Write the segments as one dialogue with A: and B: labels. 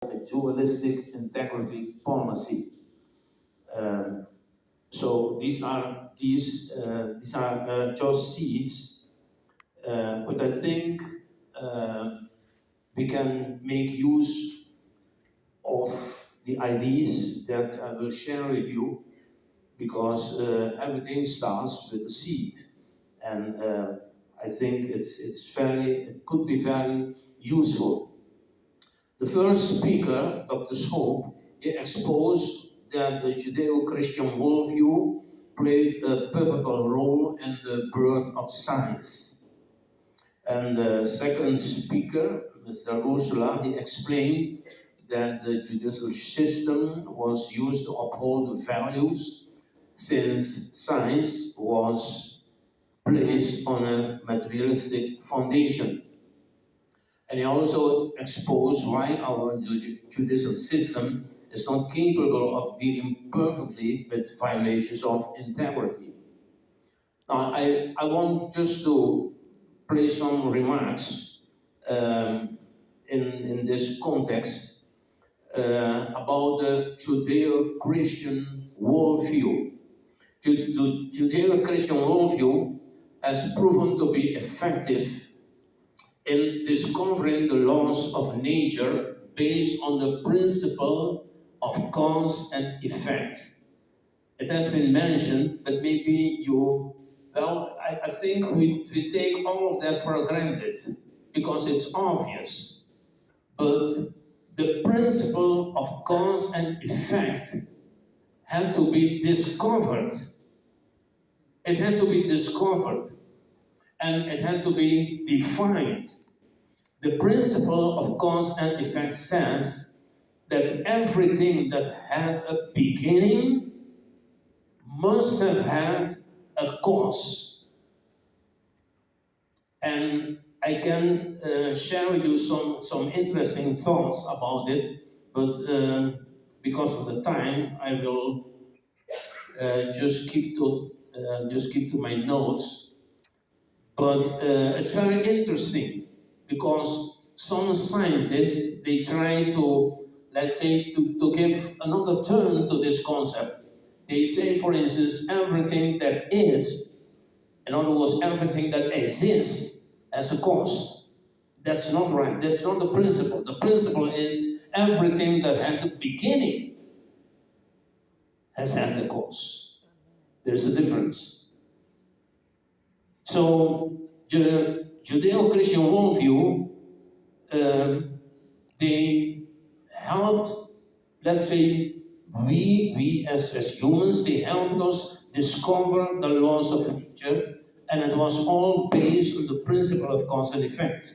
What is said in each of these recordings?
A: a dualistic integrity policy. Um, so these are just seeds, but I think we can make use of the ideas that I will share with you, because everything starts with a seed, and I think it could be very useful. The first speaker, Dr. Swope, he exposed that the Judeo-Christian worldview played a pivotal role in the birth of science. And the second speaker, Mr. Ursula, he explained that the judicial system was used to uphold the values, since science was placed on a materialistic foundation. And he also exposed why our judicial system is not capable of dealing perfectly with violations of integrity. Now, I want just to place some remarks in this context about the Judeo-Christian worldview. Judeo-Christian worldview has proven to be effective in discovering the laws of nature based on the principle of cause and effect. It has been mentioned, but maybe I think we take all of that for granted because it's obvious. But the principle of cause and effect had to be discovered. It had to be discovered, and it had to be defined. The principle of cause and effect says that everything that had a beginning must have had a cause. And I can share with you some interesting thoughts about it, but because of the time, I will just keep to my notes. But it's very interesting because some scientists, they try to, let's say, to give another term to this concept. They say, for instance, everything that is, in other words, everything that exists has a cause. That's not right. That's not the principle. The principle is everything that had the beginning has had the cause. There's a difference. So the Judeo-Christian worldview, they helped, let's say, we as humans, they helped us discover the laws of nature, and it was all based on the principle of cause and effect.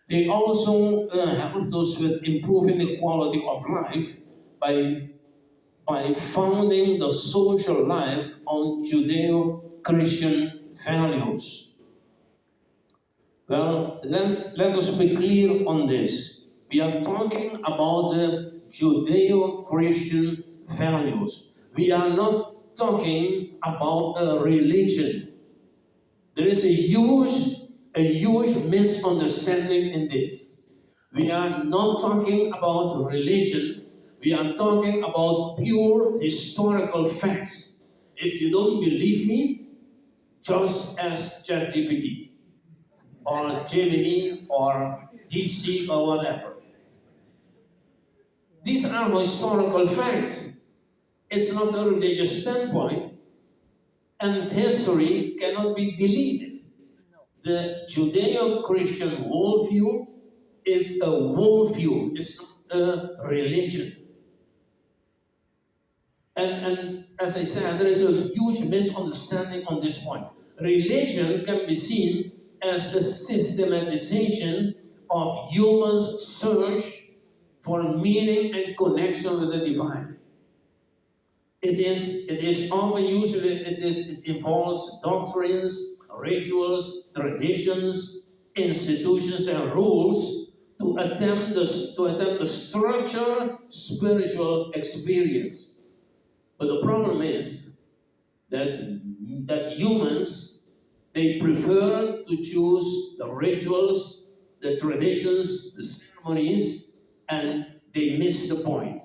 A: They also helped us with improving the quality of life by founding the social life on Judeo-Christian values. Well, let us be clear on this. We are talking about the Judeo-Christian values. We are not talking about a religion. There is a huge misunderstanding in this. We are not talking about religion. We are talking about pure historical facts. If you don't believe me, just ask ChatGPT or Gemini or DeepSeek or whatever. These are historical facts. It's not a religious standpoint, and history cannot be deleted. The Judeo-Christian worldview is a worldview, it's not a religion. And as I said, there is a huge misunderstanding on this point. Religion can be seen as the systematization of humans' search for meaning and connection with the divine. It is often usually it involves doctrines, rituals, traditions, institutions, and rules to attempt the structured spiritual experience. But the problem is that humans, they prefer to choose the rituals, the traditions, the ceremonies, and they miss the point.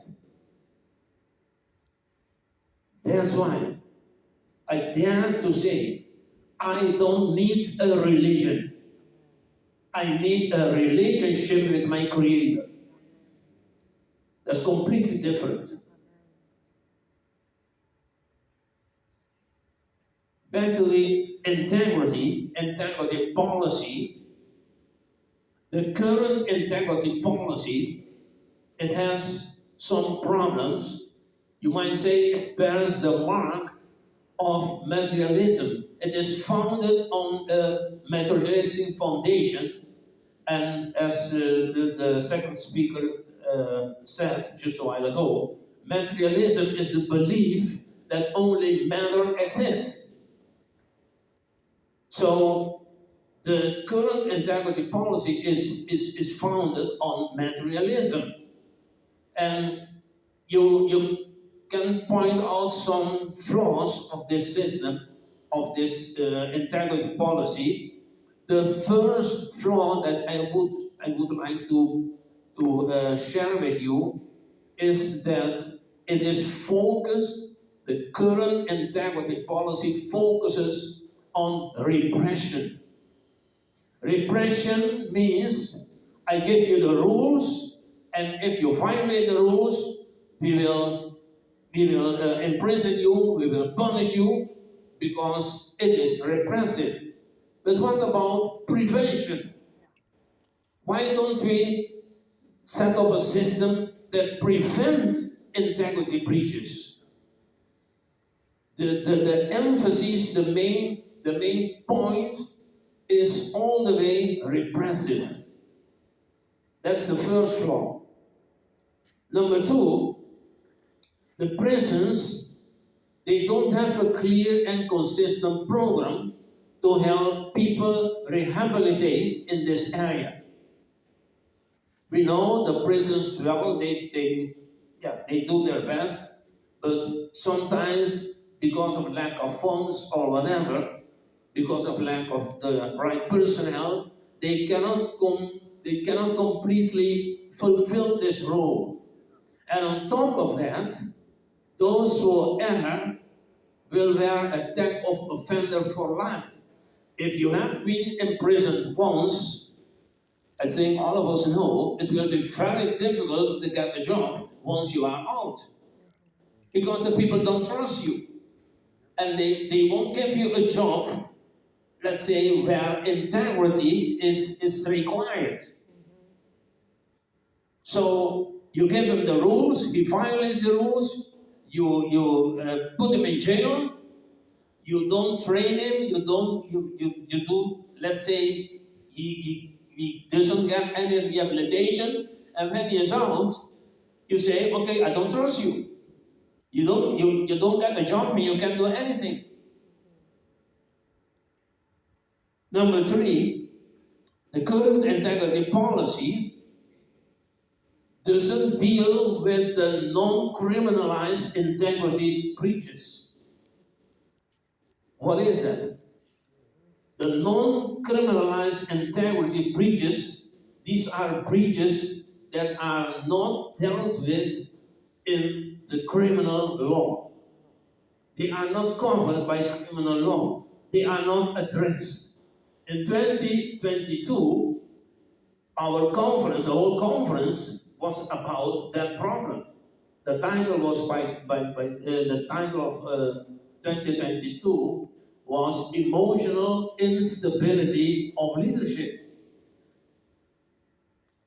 A: That's why I dare to say, I don't need a religion. I need a relationship with my Creator. That's completely different. Back to the integrity policy. The current integrity policy, it has some problems. You might say it bears the mark of materialism. It is founded on a materialistic foundation, and as the second speaker said just a while ago, materialism is the belief that only matter exists. So the current integrity policy is founded on materialism. And you can point out some flaws of this system, of this integrity policy. The first flaw that I would like to share with you is that it is focused, the current integrity policy focuses on repression. Repression means I give you the rules, and if you violate the rules, we will imprison you, we will punish you, because it is repressive. But what about prevention? Why don't we set up a system that prevents integrity breaches? The emphasis, the main point is all the way repressive. That's the first flaw. Number two, the prisons, they don't have a clear and consistent program to help people rehabilitate in this area. We know the prisons, well, they do their best, but sometimes because of lack of funds or whatever, because of lack of the right personnel, they cannot completely fulfill this role. And on top of that, those who err will wear a tag of offender for life. If you have been imprisoned once, I think all of us know it will be very difficult to get a job once you are out. Because the people don't trust you. And they won't give you a job, let's say, where integrity is required. So you give him the rules, he violates the rules, you put him in jail, you don't train him, you do, let's say, he doesn't get any rehabilitation, and when he is out, you say, okay, I don't trust you. You don't get a job and you can't do anything. Number three, the current integrity policy doesn't deal with the non-criminalized integrity breaches. What is that? The non-criminalized integrity breaches, these are breaches that are not dealt with in the criminal law. They are not covered by criminal law. They are not addressed. In 2022, our conference, the whole conference, was about that problem. The title was the title of 2022 was Emotional Instability of Leadership.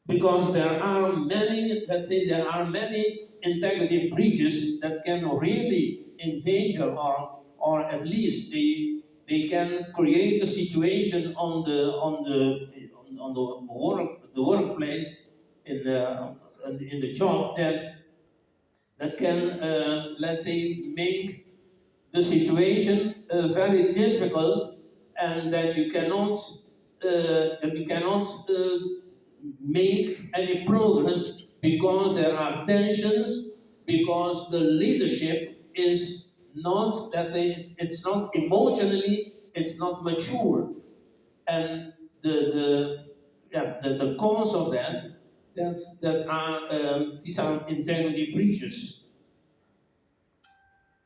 A: Because there are many, let's say, there are many integrity breaches that can really endanger or at least they can create a situation on the workplace in the job that can let's say make the situation very difficult, and that you cannot make any progress because there are tensions, because the leadership is not, let's say, it's not emotionally, it's not mature, and the cause of that these are integrity breaches.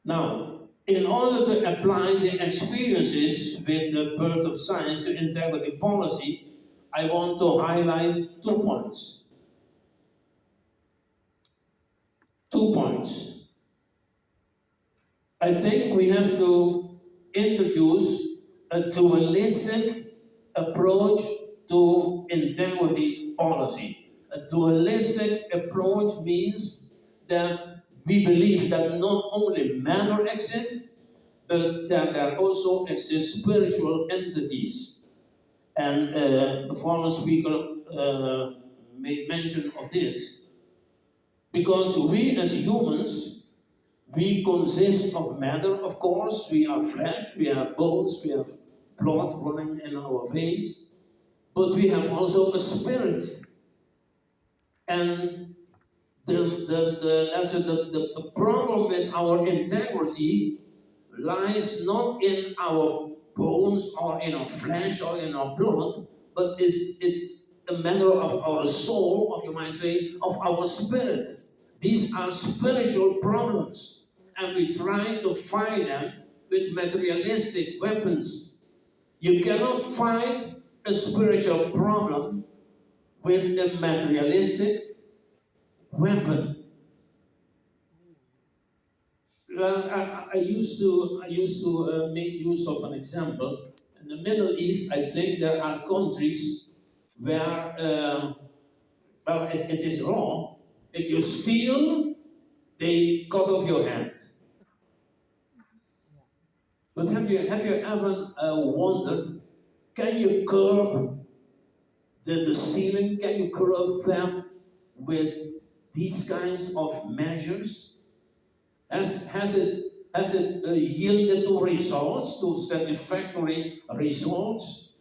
A: Now, in order to apply the experiences with the birth of science to integrity policy, I want to highlight 2 points. 2 points. I think we have to introduce a dualistic approach to integrity policy. A dualistic approach means that we believe that not only matter exists, but that there also exist spiritual entities. And the former speaker made mention of this. Because we as humans, we consist of matter, of course. We are flesh, we have bones, we have blood running in our veins. But we have also a spirit. And the problem with our integrity lies not in our bones or in our flesh or in our blood, but it's a matter of our soul, of you might say, of our spirit. These are spiritual problems, and we try to fight them with materialistic weapons. You cannot fight a spiritual problem with a materialistic weapon. I used to make use of an example. In the Middle East, I think there are countries where, well, it is wrong. If you steal, they cut off your hand. But have you ever wondered, can you curb the stealing? Can you curb theft with these kinds of measures? Has it yielded to results, to satisfactory results?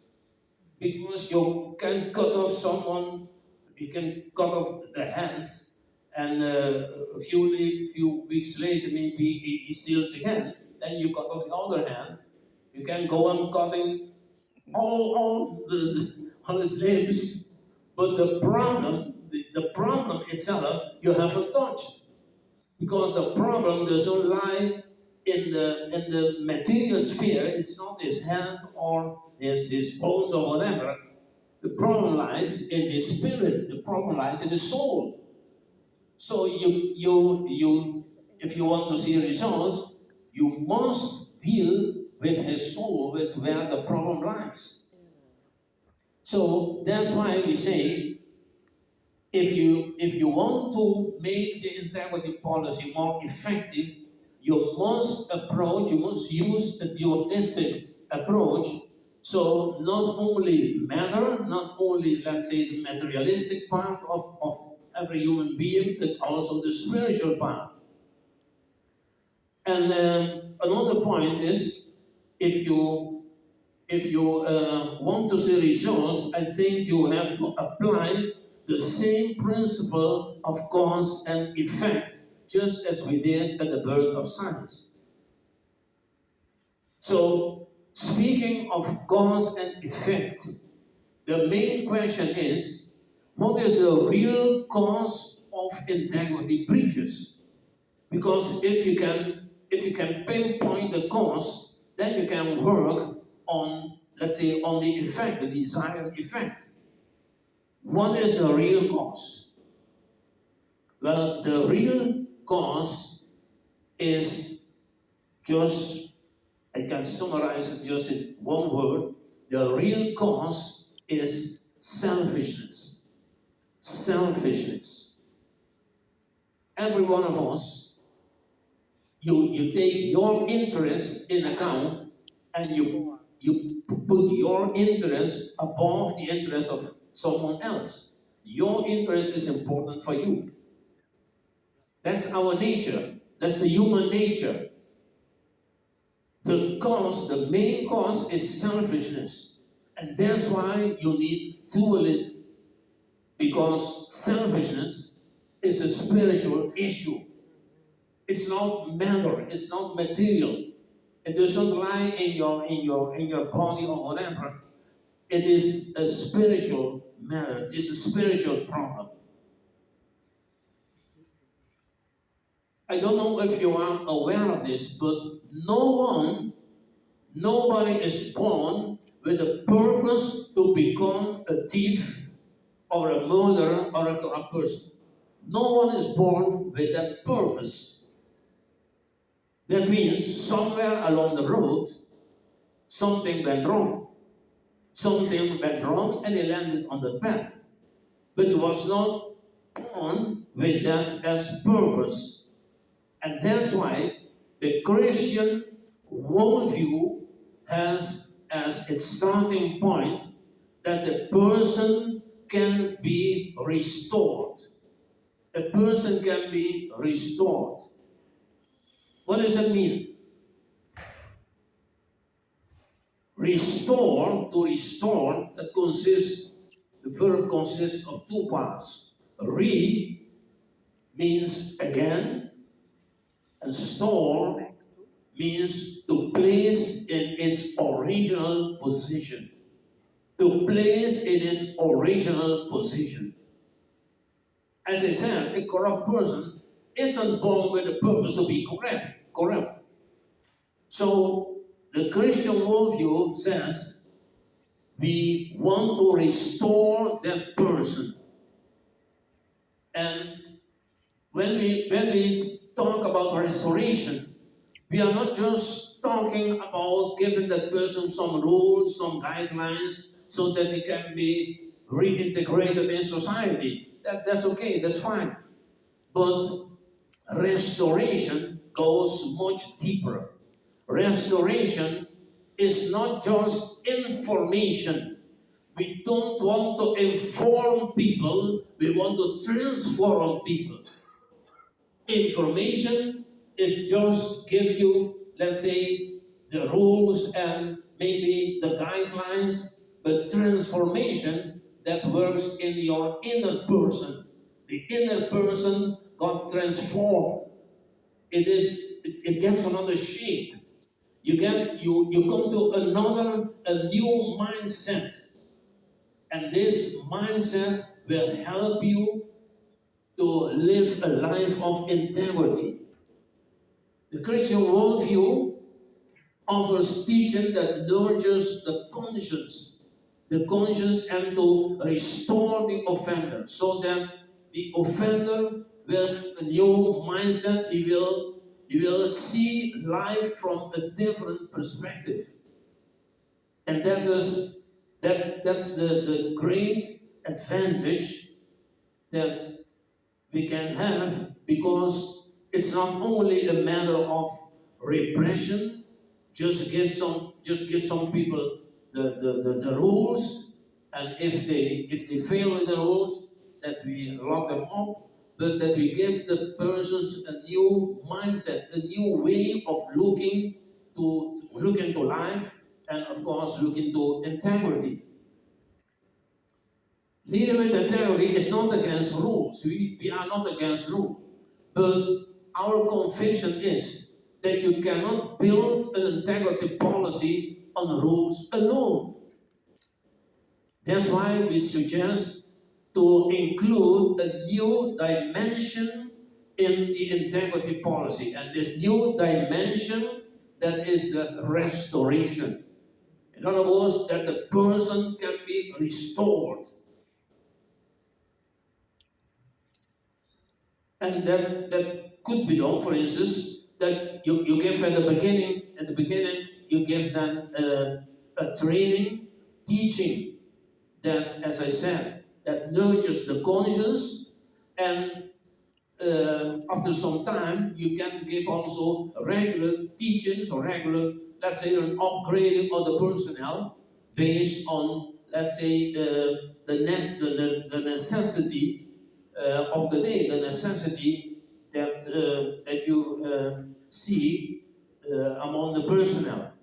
A: Because you can cut off someone, you can cut off the hands, and a few weeks later, maybe he steals again. Then you cut off the other hand. You can go on cutting all his limbs, but the problem itself you haven't touched. Because the problem doesn't lie in the material sphere. It's not his hand or his bones or whatever. The problem lies in his spirit. The problem lies in his soul. So if you want to see results, you must deal with his soul, with where the problem lies. So that's why we say, if you want to make the integrity policy more effective, you must use a dualistic approach. So not only matter, not only, let's say, the materialistic part of every human being, but also the spiritual part. And another point is, if you want to see results, I think you have to apply the same principle of cause and effect, just as we did at the birth of science. So, speaking of cause and effect, the main question is, what is the real cause of integrity breaches? Because if you can pinpoint the cause, then you can work on, let's say, on the effect, the desired effect. What is the real cause? Well, the real cause is just, I can summarize it just in one word. The real cause is selfishness. Selfishness. Every one of us, you take your interest in account, and you put your interest above the interest of someone else. Your interest is important for you. That's our nature. That's the human nature. The main cause is selfishness. And that's why you need dualism. Because selfishness is a spiritual issue. It's not matter, it's not material. It doesn't lie in your body or whatever. It is a spiritual matter. It is a spiritual problem. I don't know if you are aware of this, but nobody is born with a purpose to become a thief or a murderer or a corrupt person. No one is born with that purpose. That means somewhere along the road, something went wrong. Something went wrong and he landed on the path. But he was not born with that as purpose. And that's why the Christian worldview has as its starting point that the person can be restored. A person can be restored. What does that mean? Restore, to restore, the verb consists of two parts. Re means again, and store means to place in its original position. To place in its original position. As I said, a corrupt person isn't born with a purpose to be corrupt. So the Christian worldview says we want to restore that person. And when we talk about restoration, we are not just talking about giving that person some rules, some guidelines, so that they can be reintegrated in society. That's okay, that's fine. But restoration goes much deeper. Restoration is not just information. We don't want to inform people, we want to transform people. Information is just give you, let's say, the rules and maybe the guidelines, but transformation that works in your inner person. The inner person got transformed. It gets another shape. You come to a new mindset. And this mindset will help you to live a life of integrity. The Christian worldview offers teaching that nurtures the conscience and to restore the offender, so that the offender will a new mindset, he will see life from a different perspective. And that's the great advantage that we can have, because it's not only a matter of repression, just give some people the rules, and if they fail with the rules, that we lock them up, but that we give the persons a new mindset, a new way of looking into life, and of course look into integrity. Here with integrity is not against rules. We are not against rules. But our conviction is that you cannot build an integrity policy on rules alone. That's why we suggest to include a new dimension in the integrity policy. And this new dimension, that is the restoration. In other words, that the person can be restored. And that could be done, for instance, that you give at the beginning, you give them a training, teaching that, as I said, that nurtures the conscience, and after some time, you can give also regular teachings or regular, let's say, an upgrading of the personnel based on, let's say, the necessity of the day, the necessity that you see among the personnel.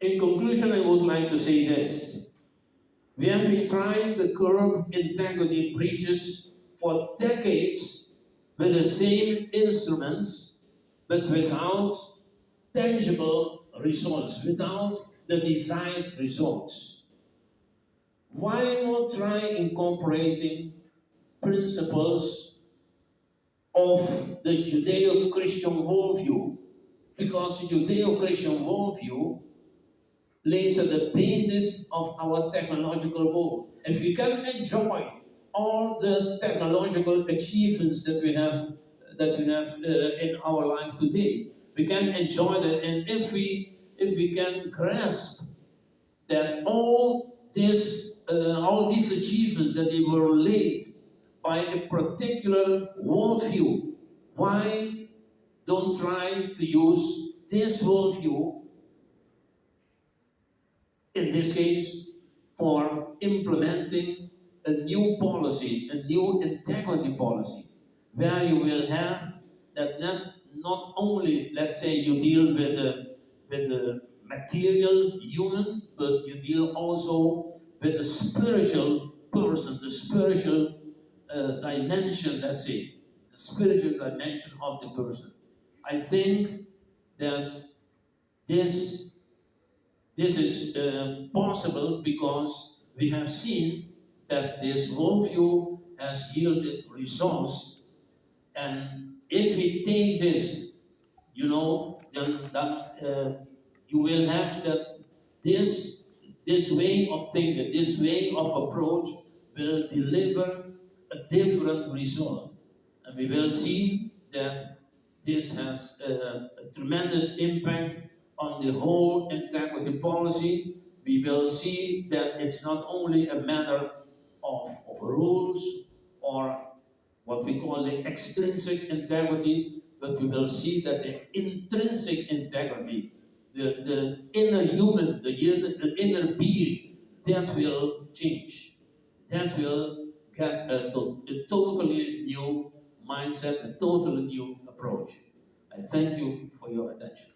A: In conclusion, I would like to say this. We have been trying to curb integrity breaches for decades with the same instruments, but without tangible results, without the desired results. Why not try incorporating principles of the Judeo-Christian worldview, because the Judeo-Christian worldview lays at the basis of our technological world. If we can enjoy all the technological achievements that we have in our life today, we can enjoy that. And if we can grasp that all these achievements that they were laid by a particular worldview, why don't try to use this worldview, in this case, for implementing a new policy, a new integrity policy, where you will have that not only, let's say, you deal with the material human, but you deal also with the spiritual person, the spiritual dimension, let's say, the spiritual dimension of the person. I think that this this is possible because we have seen that this worldview has yielded results. And if we take this, then you will have that this way of thinking, this way of approach will deliver a different result. And we will see that this has a tremendous impact on the whole integrity policy. We will see that it's not only a matter of rules or what we call the extrinsic integrity, but we will see that the intrinsic integrity, the inner human, the inner being, that will change. That will get a totally new mindset, a totally new approach. I thank you for your attention.